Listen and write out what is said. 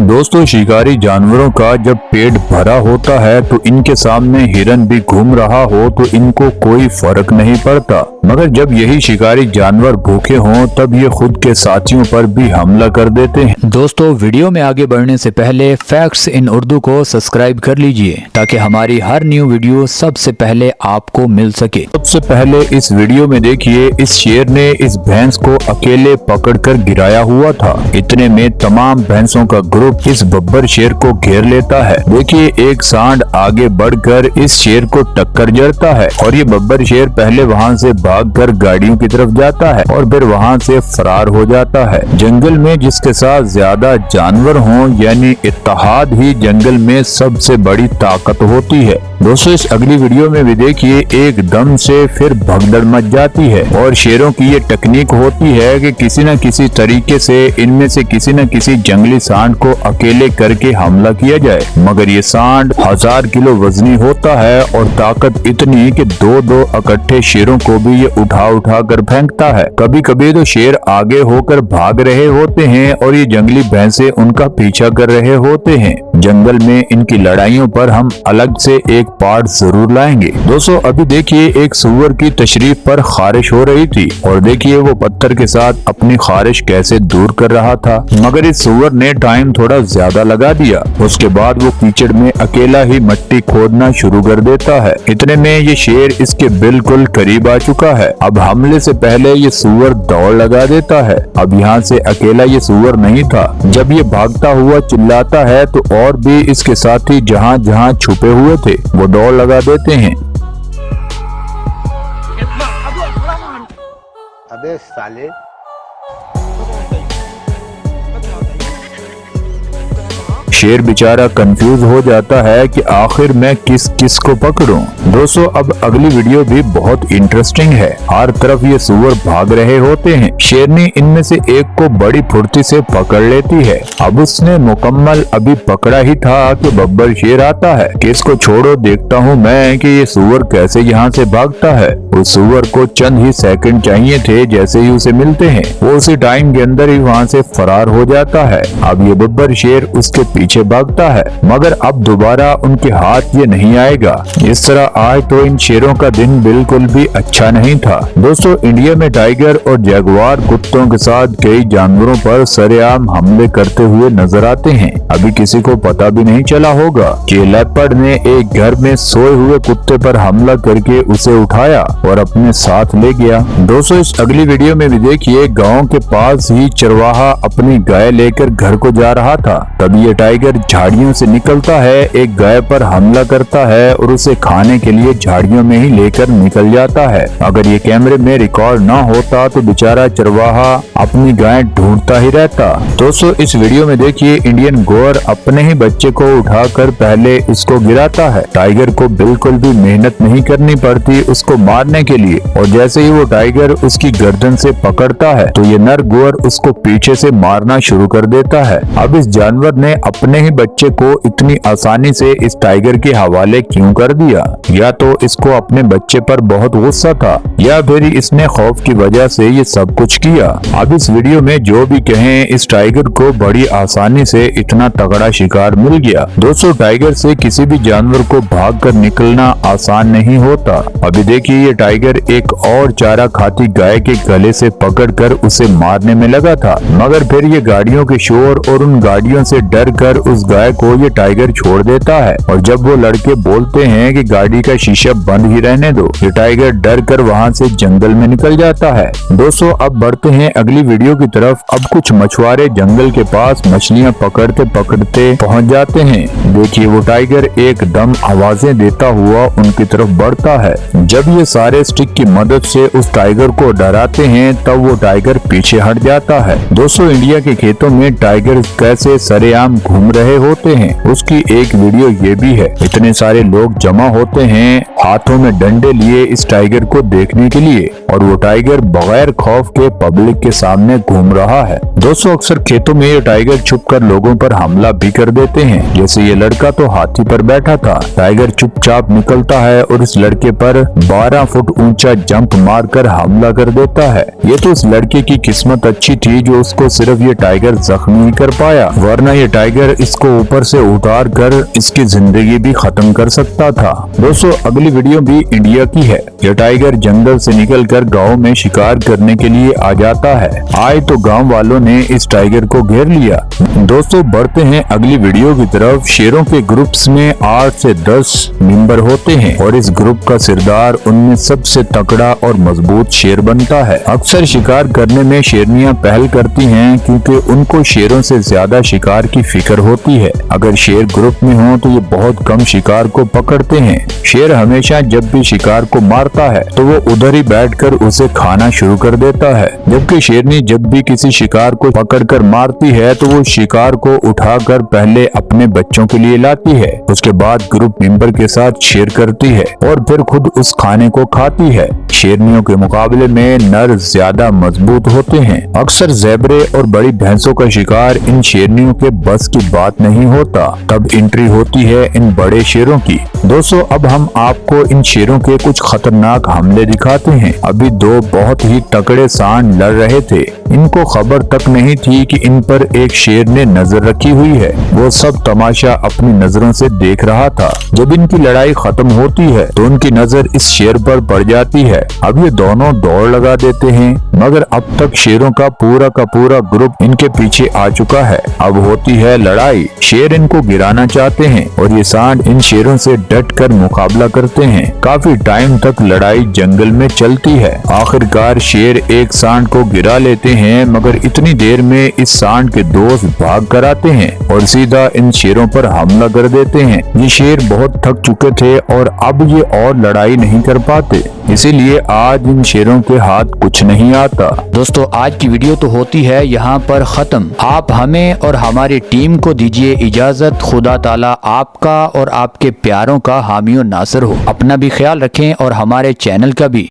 दोस्तों, शिकारी जानवरों का जब पेट भरा होता है तो इनके सामने हिरन भी घूम रहा हो तो इनको कोई फर्क नहीं पड़ता, मगर जब यही शिकारी जानवर भूखे हों तब ये खुद के साथियों पर भी हमला कर देते हैं। दोस्तों, वीडियो में आगे बढ़ने से पहले फैक्ट्स इन उर्दू को सब्सक्राइब कर लीजिए ताकि हमारी हर न्यू वीडियो सबसे पहले आपको मिल सके। सबसे पहले इस वीडियो में देखिए, इस शेर ने इस भैंस को अकेले पकड़कर गिराया हुआ था। इतने में तमाम भैंसों का ग्रुप इस बब्बर शेर को घेर लेता है। देखिए, एक सांड आगे बढ़कर इस शेर को टक्कर जड़ता है और ये बब्बर शेर पहले वहाँ से भागकर गाड़ियों की तरफ जाता है और फिर वहाँ से फरार हो जाता है। जंगल में जिसके साथ ज्यादा जानवर हों यानी इत्तेहाद ही जंगल में सबसे बड़ी ताकत होती है। दोस्तों, इस अगली वीडियो में भी देखिए, एकदम से फिर भगदड़ मच जाती है और शेरों की ये टेक्निक होती है कि किसी न किसी तरीके से इनमें से किसी न किसी जंगली सांड को अकेले करके हमला किया जाए, मगर ये सांड 1000 किलो वजनी होता है और ताकत इतनी कि दो इकट्ठे शेरों को भी ये उठा कर फेंकता है। कभी कभी तो शेर आगे होकर भाग रहे होते हैं और ये जंगली भैंसे उनका पीछा कर रहे होते हैं। जंगल में इनकी लड़ाइयों पर हम अलग से एक पार्ट जरूर लाएंगे। दोस्तों, अभी देखिए, एक सूअर की तशरीफ पर खारिश हो रही थी और देखिए वो पत्थर के साथ अपनी खारिश कैसे दूर कर रहा था, मगर इस सूअर ने टाइम थोड़ा ज्यादा लगा दिया। उसके बाद वो कीचड़ में अकेला ही मिट्टी खोदना शुरू कर देता है। इतने में ये शेर इसके बिल्कुल करीब आ चुका है। अब हमले से पहले ये सूअर दौड़ लगा देता है। अब यहाँ से अकेला ये सूअर नहीं था। जब ये भागता हुआ चिल्लाता है तो और भी इसके साथी जहाँ जहाँ छुपे हुए थे वो दौड़ लगा देते हैं। अबे साले, शेर बेचारा कंफ्यूज हो जाता है कि आखिर मैं किस किस को पकड़ूं। दोस्तों, अब अगली वीडियो भी बहुत इंटरेस्टिंग है। हर तरफ ये सूअर भाग रहे होते हैं। शेरनी इनमें से एक को बड़ी फुर्ती से पकड़ लेती है। अब उसने मुकम्मल अभी पकड़ा ही था कि बब्बर शेर आता है कि इसको छोड़ो, देखता हूँ मैं कि ये सूअर कैसे यहाँ से भागता है। उस सूअर को चंद ही सेकंड चाहिए थे। जैसे ही उसे मिलते हैं वो उसी टाइम के अंदर ही वहाँ से फरार हो जाता है। अब ये बब्बर शेर उसके पीछे भागता है, मगर अब दोबारा उनके हाथ ये नहीं आएगा। इस तरह आज तो इन शेरों का दिन बिल्कुल भी अच्छा नहीं था। दोस्तों, इंडिया में टाइगर और जैगुआर कुत्तों के साथ कई जानवरों पर सरेआम हमले करते हुए नजर आते हैं। अभी किसी को पता भी नहीं चला होगा कि लेपर्ड ने एक घर में सोए हुए कुत्ते पर हमला करके उसे उठाया और अपने साथ ले गया। दोस्तों, इस अगली वीडियो में भी देखिए, गाँव के पास ही चरवाहा अपनी गाय लेकर घर को जा रहा था। तभी ये टाइगर झाड़ियों से निकलता है, एक गाय पर हमला करता है और उसे खाने के लिए झाड़ियों में ही लेकर निकल जाता है। अगर ये कैमरे में रिकॉर्ड ना होता तो बेचारा चरवाहा अपनी गाय ढूंढता ही रहता। दोस्तों, इस वीडियो में देखिए, इंडियन गोर अपने ही बच्चे को उठाकर पहले उसको गिराता है। टाइगर को बिल्कुल भी मेहनत नहीं करनी पड़ती उसको मारने के लिए, और जैसे ही वो टाइगर उसकी गर्दन से पकड़ता है तो ये नर गोर उसको पीछे से मारना शुरू कर देता है। अब इस जानवर ने अपने ही बच्चे को इतनी आसानी से इस टाइगर के हवाले क्यों कर दिया? या तो इसको अपने बच्चे पर बहुत गुस्सा था या फिर इसने खौफ की वजह से ये सब कुछ किया। अब इस वीडियो में जो भी कहें, इस टाइगर को बड़ी आसानी से इतना तगड़ा शिकार मिल गया। दोस्तों, टाइगर से किसी भी जानवर को भागकर निकलना आसान नहीं होता। अभी देखिए, ये टाइगर एक और चारा खाती गाय के गले से पकड़कर उसे मारने में लगा था, मगर फिर ये गाड़ियों के शोर और उन गाड़ियों से डर कर उस गाय को ये टाइगर छोड़ देता है। और जब वो लड़के बोलते हैं कि गाड़ी का शीशा बंद ही रहने दो, ये टाइगर डर कर वहाँ से जंगल में निकल जाता है। दोस्तों, अब बढ़ते हैं अगली वीडियो की तरफ। अब कुछ मछुआरे जंगल के पास मछलियाँ पकड़ते पकड़ते पहुँच जाते हैं। देखिए, वो टाइगर एकदम आवाजें देता हुआ उनकी तरफ बढ़ता है। जब ये सारे स्टिक की मदद से उस टाइगर को डराते हैं तब वो टाइगर पीछे हट जाता है। दोस्तों, इंडिया के खेतों में टाइगर कैसे सरेआम घूम रहे होते हैं उसकी एक वीडियो ये भी है। इतने सारे लोग जमा होते हैं हाथों में डंडे लिए इस टाइगर को देखने के लिए, और वो टाइगर बगैर खौफ के पब्लिक के सामने घूम रहा है। दोस्तों, अक्सर खेतों में ये टाइगर छुपकर लोगों पर हमला भी कर देते हैं। जैसे ये लड़का तो हाथी पर बैठा था, टाइगर चुपचाप निकलता है और इस लड़के पर 12 फुट ऊंचा जंप मारकर हमला कर देता है। ये तो उस लड़के की किस्मत अच्छी थी जो उसको सिर्फ ये टाइगर जख्मी कर पाया, वरना ये टाइगर टाइगर इसको ऊपर से उतार कर इसकी जिंदगी भी खत्म कर सकता था। दोस्तों अगली वीडियो भी इंडिया की है। यह टाइगर जंगल से निकलकर गांव में शिकार करने के लिए आ जाता है। आए तो गांव वालों ने इस टाइगर को घेर लिया। दोस्तों बढ़ते हैं अगली वीडियो की तरफ। शेरों के ग्रुप्स में 8 से 10 मेंबर होते हैं और इस ग्रुप का सरदार उनमें सबसे तगड़ा और मजबूत शेर बनता है। अक्सर शिकार करने में शेरनियां पहल करती हैं क्योंकि उनको शेरों से ज्यादा शिकार की फिक्र होती है। अगर शेर ग्रुप में हो तो ये बहुत कम शिकार को पकड़ते हैं। शेर हमेशा जब भी शिकार को मारता है तो वो उधर ही बैठकर उसे खाना शुरू कर देता है, जबकि शेरनी जब भी किसी शिकार को पकड़कर मारती है तो वो शिकार को उठाकर पहले अपने बच्चों के लिए लाती है, उसके बाद ग्रुप मेंबर के साथ शेयर करती है और फिर खुद उस खाने को खाती है। शेरनियों के मुकाबले में नर ज्यादा मजबूत होते हैं। अक्सर ज़ेबरे और बड़ी भैंसों का शिकार इन शेरनियों के बस की बात नहीं होता। तब एंट्री होती है इन बड़े शेरों की। दोस्तों अब हम आपको इन शेरों के कुछ खतरनाक हमले दिखाते हैं। अभी दो बहुत ही तगड़े सांड लड़ रहे थे। इनको खबर तक नहीं थी कि इन पर एक शेर ने नजर रखी हुई है। वो सब तमाशा अपनी नजरों से देख रहा था। जब इनकी लड़ाई खत्म होती है तो उनकी नजर इस शेर पर पड़ जाती है। अब ये दोनों दौड़ लगा देते हैं, मगर अब तक शेरों का पूरा ग्रुप इनके पीछे आ चुका है। अब होती है लड़ाई। शेर इनको गिराना चाहते हैं और ये सांड इन शेरों से डट कर मुकाबला करते हैं। काफी टाइम तक लड़ाई जंगल में चलती है। आखिरकार शेर एक सांड को गिरा लेते हैं, मगर इतनी देर में इस सांड के दोस्त भाग कर आते हैं और सीधा इन शेरों पर हमला कर देते हैं। ये शेर बहुत थक चुके थे और अब ये और लड़ाई नहीं कर पाते, इसीलिए आज इन शेरों के हाथ कुछ नहीं आता। दोस्तों आज की वीडियो तो होती है यहाँ पर खत्म। आप हमें और हमारी टीम को दीजिए इजाजत। खुदा ताला आपका और आपके प्यारों का हामी और नासिर हो। अपना भी ख्याल रखें और हमारे चैनल का भी।